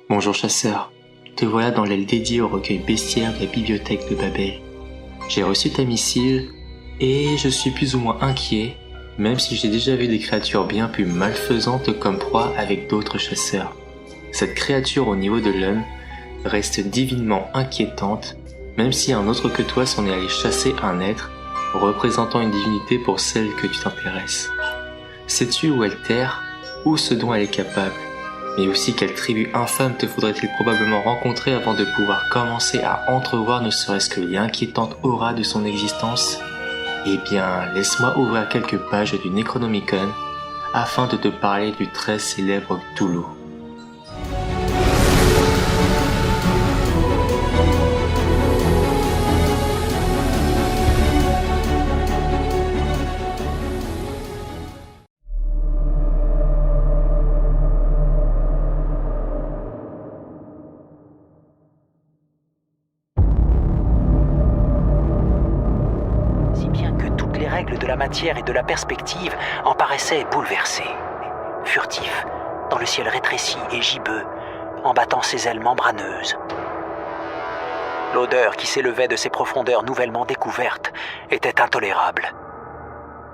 Bonjour chasseur, te voilà dans l'aile dédiée au recueil bestiaire de la bibliothèque de Babel. J'ai reçu ta missive et je suis plus ou moins inquiet, même si j'ai déjà vu des créatures bien plus malfaisantes comme proie avec d'autres chasseurs. Cette créature au niveau de l'homme reste divinement inquiétante, même si un autre que toi s'en est allé chasser un être représentant une divinité pour celle que tu t'intéresses. Sais-tu où elle terre, ou ce dont elle est capable? Mais aussi quelle tribu infâme te faudrait-il probablement rencontrer avant de pouvoir commencer à entrevoir ne serait-ce que l'inquiétante aura de son existence? Eh bien, laisse-moi ouvrir quelques pages du Necronomicon afin de te parler du très célèbre Cthulhu. De la matière et de la perspective en paraissait bouleversé, furtif, dans le ciel rétréci et gibbeux, en battant ses ailes membraneuses. L'odeur qui s'élevait de ces profondeurs nouvellement découvertes était intolérable.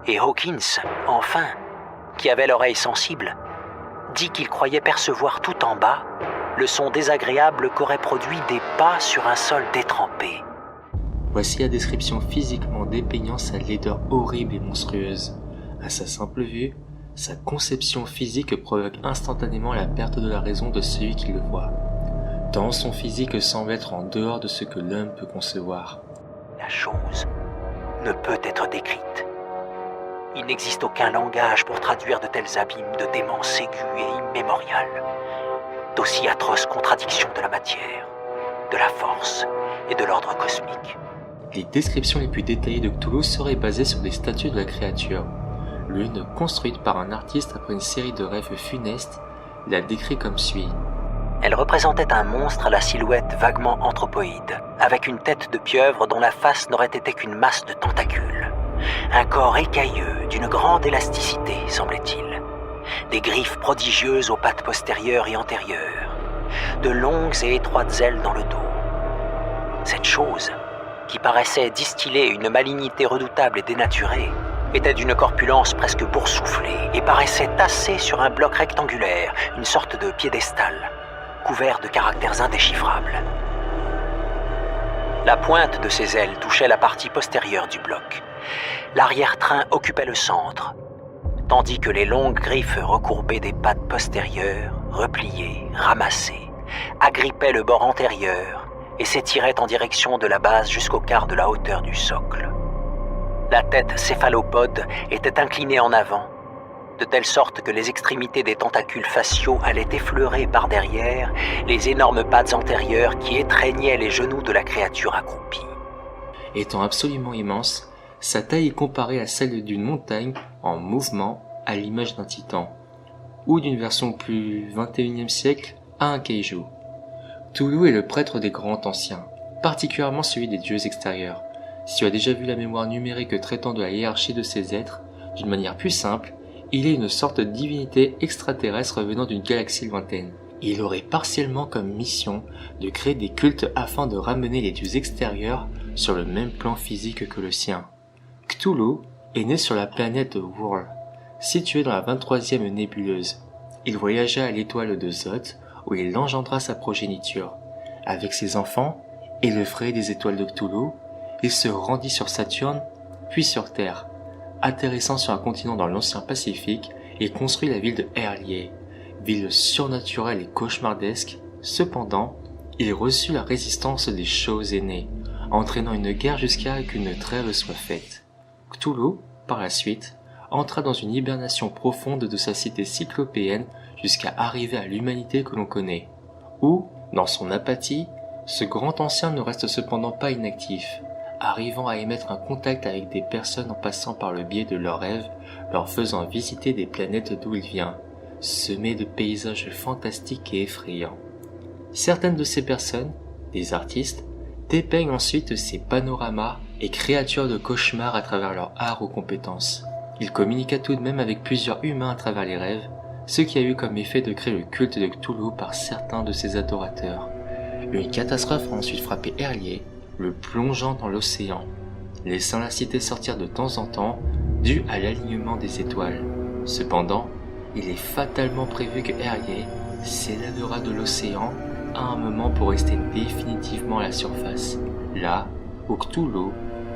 Et Hawkins, enfin, qui avait l'oreille sensible, dit qu'il croyait percevoir tout en bas le son désagréable qu'auraient produit des pas sur un sol détrempé. Voici la description physiquement dépeignant sa laideur horrible et monstrueuse. À sa simple vue, sa conception physique provoque instantanément la perte de la raison de celui qui le voit, tant son physique semble être en dehors de ce que l'homme peut concevoir. La chose ne peut être décrite. Il n'existe aucun langage pour traduire de tels abîmes de démence aiguë et immémoriale, d'aussi atroces contradictions de la matière, de la force et de l'ordre cosmique. Les descriptions les plus détaillées de Cthulhu seraient basées sur des statues de la créature. L'une, construite par un artiste après une série de rêves funestes, la décrit comme suit. Elle représentait un monstre à la silhouette vaguement anthropoïde, avec une tête de pieuvre dont la face n'aurait été qu'une masse de tentacules. Un corps écailleux, d'une grande élasticité, semblait-il. Des griffes prodigieuses aux pattes postérieures et antérieures. De longues et étroites ailes dans le dos. Cette chose, qui paraissait distiller une malignité redoutable et dénaturée, était d'une corpulence presque boursouflée et paraissait tassée sur un bloc rectangulaire, une sorte de piédestal, couvert de caractères indéchiffrables. La pointe de ses ailes touchait la partie postérieure du bloc. L'arrière-train occupait le centre, tandis que les longues griffes recourbées des pattes postérieures, repliées, ramassées, agrippaient le bord antérieur et s'étirait en direction de la base jusqu'au quart de la hauteur du socle. La tête céphalopode était inclinée en avant, de telle sorte que les extrémités des tentacules faciaux allaient effleurer par derrière les énormes pattes antérieures qui étreignaient les genoux de la créature accroupie. Étant absolument immense, sa taille est comparée à celle d'une montagne en mouvement à l'image d'un titan, ou d'une version plus 21e siècle à un kaiju. Cthulhu est le prêtre des grands anciens, particulièrement celui des dieux extérieurs. Si tu as déjà vu la mémoire numérique traitant de la hiérarchie de ces êtres, d'une manière plus simple, il est une sorte de divinité extraterrestre venant d'une galaxie lointaine. Il aurait partiellement comme mission de créer des cultes afin de ramener les dieux extérieurs sur le même plan physique que le sien. Cthulhu est né sur la planète Whorl, située dans la 23e nébuleuse. Il voyagea à l'étoile de Thoth, où il engendra sa progéniture. Avec ses enfants et le frais des étoiles de Cthulhu, il se rendit sur Saturne, puis sur Terre. Atterrissant sur un continent dans l'océan Pacifique, il construit la ville de Herlier, ville surnaturelle et cauchemardesque. Cependant, il reçut la résistance des choses aînées, entraînant une guerre jusqu'à ce qu'une trêve soit faite. Cthulhu, par la suite, entra dans une hibernation profonde de sa cité cyclopéenne jusqu'à arriver à l'humanité que l'on connaît, où, dans son apathie, ce grand ancien ne reste cependant pas inactif, arrivant à émettre un contact avec des personnes en passant par le biais de leurs rêves, leur faisant visiter des planètes d'où il vient, semées de paysages fantastiques et effrayants. Certaines de ces personnes, des artistes, dépeignent ensuite ces panoramas et créatures de cauchemar à travers leur art ou compétences. Il communiqua tout de même avec plusieurs humains à travers les rêves, ce qui a eu comme effet de créer le culte de Cthulhu par certains de ses adorateurs. Une catastrophe a ensuite frappé Herlier, le plongeant dans l'océan, laissant la cité sortir de temps en temps dû à l'alignement des étoiles. Cependant, il est fatalement prévu que Herlier s'éladera de l'océan à un moment pour rester définitivement à la surface, là où Cthulhu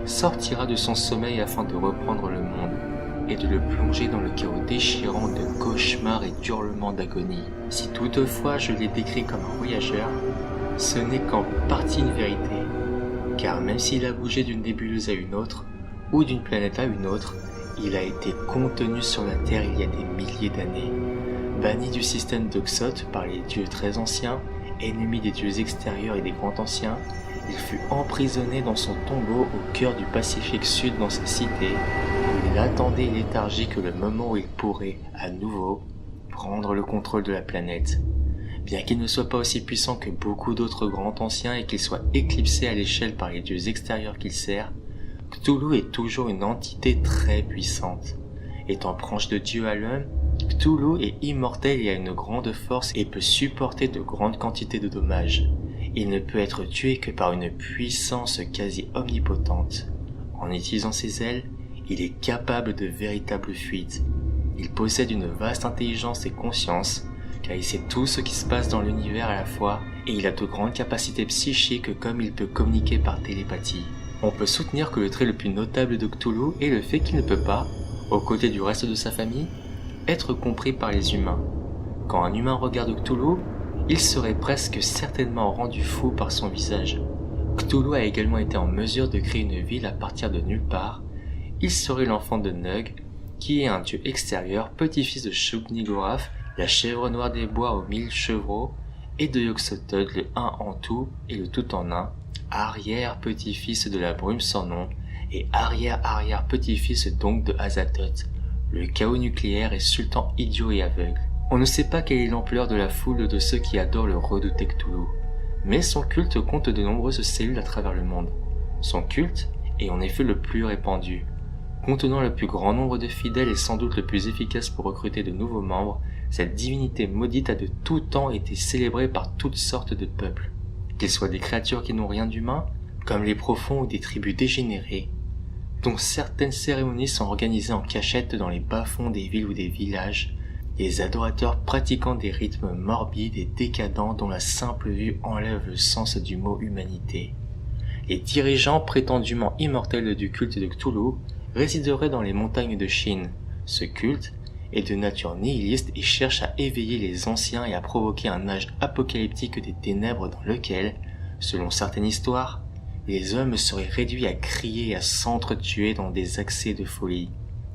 sortira de son sommeil afin de reprendre le monde et de le plonger dans le chaos déchirant de cauchemars et d'hurlements d'agonie. Si toutefois je l'ai décrit comme un voyageur, ce n'est qu'en partie une vérité, car même s'il a bougé d'une nébuleuse à une autre, ou d'une planète à une autre, il a été contenu sur la Terre il y a des milliers d'années. Banni du système d'Oxoth par les dieux très anciens, ennemi des dieux extérieurs et des grands anciens, il fut emprisonné dans son tombeau au cœur du Pacifique Sud dans sa cité, où il attendait léthargique le moment où il pourrait, à nouveau, prendre le contrôle de la planète. Bien qu'il ne soit pas aussi puissant que beaucoup d'autres grands anciens et qu'il soit éclipsé à l'échelle par les dieux extérieurs qu'il sert, Cthulhu est toujours une entité très puissante. Étant proche de Dieu à l'homme, Cthulhu est immortel et a une grande force et peut supporter de grandes quantités de dommages. Il ne peut être tué que par une puissance quasi omnipotente. En utilisant ses ailes, il est capable de véritables fuites. Il possède une vaste intelligence et conscience, car il sait tout ce qui se passe dans l'univers à la fois, et il a de grandes capacités psychiques comme il peut communiquer par télépathie. On peut soutenir que le trait le plus notable de Cthulhu est le fait qu'il ne peut pas, aux côtés du reste de sa famille, être compris par les humains. Quand un humain regarde Cthulhu, il serait presque certainement rendu fou par son visage. Cthulhu a également été en mesure de créer une ville à partir de nulle part. Il serait l'enfant de Nug, qui est un dieu extérieur, petit-fils de Shub-Niggurath, la chèvre noire des bois aux 1000 chevreaux, et de Yog-Sothoth, le un en tout et le tout en un, arrière-petit-fils de la brume sans nom, et arrière-arrière-petit-fils donc de Azathoth, le chaos nucléaire et sultan idiot et aveugle. On ne sait pas quelle est l'ampleur de la foule de ceux qui adorent le redouté Cthulhu, mais son culte compte de nombreuses cellules à travers le monde. Son culte est en effet le plus répandu. Contenant le plus grand nombre de fidèles et sans doute le plus efficace pour recruter de nouveaux membres, cette divinité maudite a de tout temps été célébrée par toutes sortes de peuples. Qu'ils soient des créatures qui n'ont rien d'humain, comme les profonds ou des tribus dégénérées, dont certaines cérémonies sont organisées en cachette dans les bas-fonds des villes ou des villages, les adorateurs pratiquant des rythmes morbides et décadents dont la simple vue enlève le sens du mot humanité. Les dirigeants prétendument immortels du culte de Cthulhu résideraient dans les montagnes de Chine. Ce culte est de nature nihiliste et cherche à éveiller les anciens et à provoquer un âge apocalyptique des ténèbres dans lequel, selon certaines histoires, les hommes seraient réduits à crier et à s'entretuer dans des accès de folie.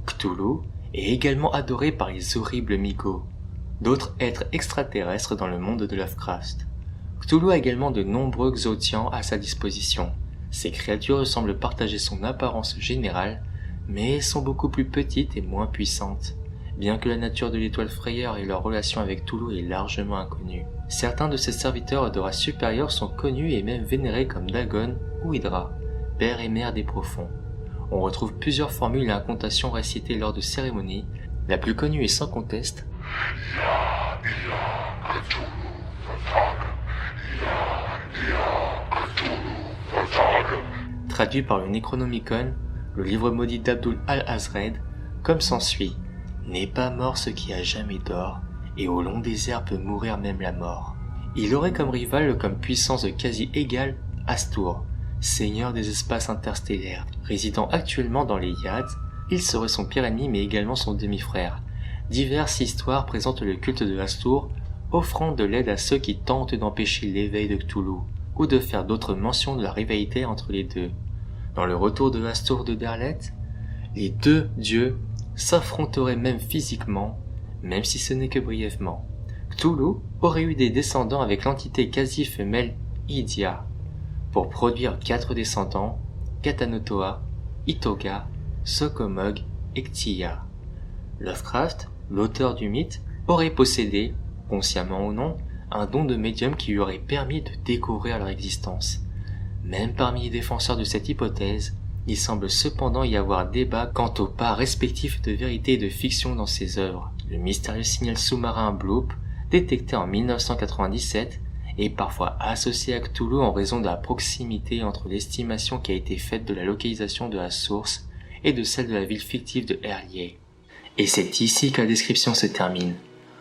Cthulhu est également adoré par les horribles Migos, d'autres êtres extraterrestres dans le monde de Lovecraft. Cthulhu a également de nombreux Xotians à sa disposition. Ces créatures semblent partager son apparence générale, mais sont beaucoup plus petites et moins puissantes, bien que la nature de l'étoile frayeur et leur relation avec Cthulhu est largement inconnue. Certains de ses serviteurs de race supérieure sont connus et même vénérés comme Dagon ou Hydra, père et mère des profonds. On retrouve plusieurs formules et incantations récitées lors de cérémonies. La plus connue est sans conteste traduit par le Necronomicon, le livre maudit d'Abdul al-Azred, comme s'ensuit: n'est pas mort ce qui a jamais d'or, et au long désert peut mourir même la mort. Il aurait comme rival, comme puissance quasi égale, Astur, seigneur des espaces interstellaires. Résidant actuellement dans les Yads, il serait son pire ennemi mais également son demi-frère. Diverses histoires présentent le culte de Astur, offrant de l'aide à ceux qui tentent d'empêcher l'éveil de Cthulhu, ou de faire d'autres mentions de la rivalité entre les deux. Dans le retour de Astur de Derlet, les deux dieux s'affronteraient même physiquement, même si ce n'est que brièvement. Cthulhu aurait eu des descendants avec l'entité quasi femelle Idia, pour produire 4 descendants, Katanotoa, Itoga, Sokomog et Cthia. Lovecraft, l'auteur du mythe, aurait possédé, consciemment ou non, un don de médium qui lui aurait permis de découvrir leur existence. Même parmi les défenseurs de cette hypothèse, il semble cependant y avoir débat quant aux parts respectives de vérité et de fiction dans ses œuvres. le mystérieux signal sous-marin Bloop, détecté en 1997, est parfois associé à Cthulhu en raison de la proximité entre l'estimation qui a été faite de la localisation de la source et de celle de la ville fictive de Herlier. Et c'est ici que la description se termine.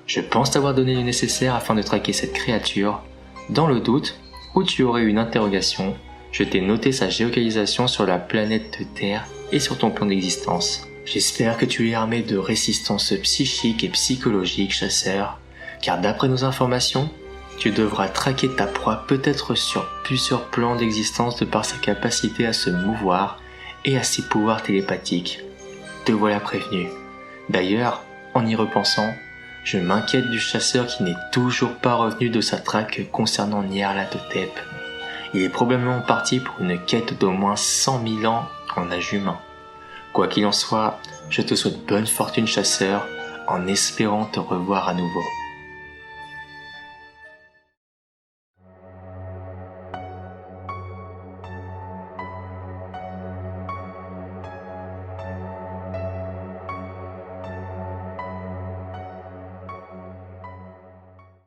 Je pense t'avoir donné le nécessaire afin de traquer cette créature. Dans le doute, où tu aurais une interrogation, je t'ai noté sa géolocalisation sur la planète de Terre et sur ton plan d'existence. J'espère que tu es armé de résistance psychique et psychologique, chasseur, car d'après nos informations, tu devras traquer ta proie peut-être sur plusieurs plans d'existence de par sa capacité à se mouvoir et à ses pouvoirs télépathiques. Te voilà prévenu. D'ailleurs, en y repensant, je m'inquiète du chasseur qui n'est toujours pas revenu de sa traque concernant Nyarlathotep. Il est probablement parti pour une quête d'au moins 100 000 ans en âge humain. Quoi qu'il en soit, je te souhaite bonne fortune chasseur, en espérant te revoir à nouveau.